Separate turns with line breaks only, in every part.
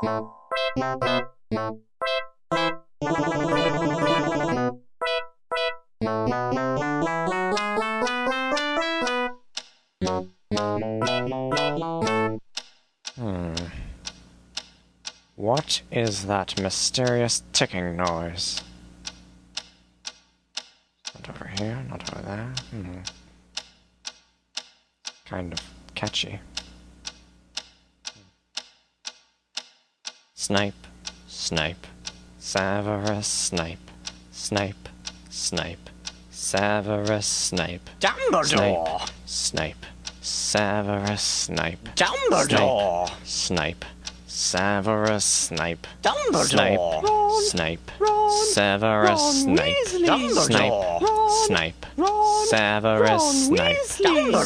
What is that mysterious ticking noise? Not over here, not over there. Kind of catchy. Snape, Snape, Severus Snape, Snape, Snape, Severus Snape.
Dumbledore!
Snape, Severus Snape.
Dumbledore!
Snape, Severus Snape.
Dumbledore!
Snape, Severus Snape.
Dumbledore!
Snape, Severus Snape.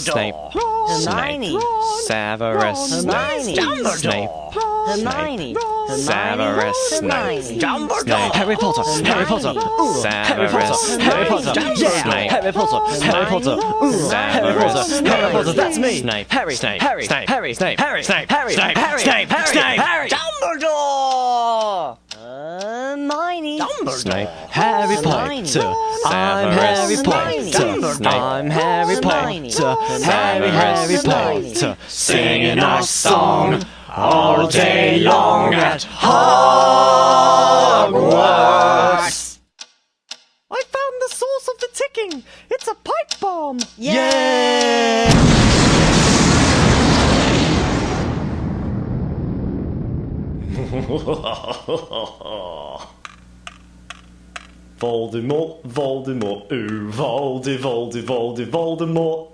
Snape,
Hermione!
Severus Snape. Snape,
Hermione!
Severus Snape.
Dumbledore!
Harry Potter! Harry Potter! Harry Potter! Harry Potter! Yeah! Harry Potter! Harry Potter! Harry Potter! Harry Potter! That's me!
Snape,
Harry!
Snape,
Harry!
Snape,
Harry!
Snape,
Harry!
Snape,
Harry!
Snape,
Harry!
Snape,
Harry!
Snape,
Harry!
Dumbledore! Hermione!
Snape,
Harry
Hermione.
Potter! I'm Harry
Hermione.
Potter! I'm Harry
Hermione.
Potter! Harry
Hermione.
Potter!
singing our song all day long at Hogwarts.
I found the source of the ticking! It's a pipe bomb!
Yeah!
Voldemort, Voldemort, ooh, Voldemort.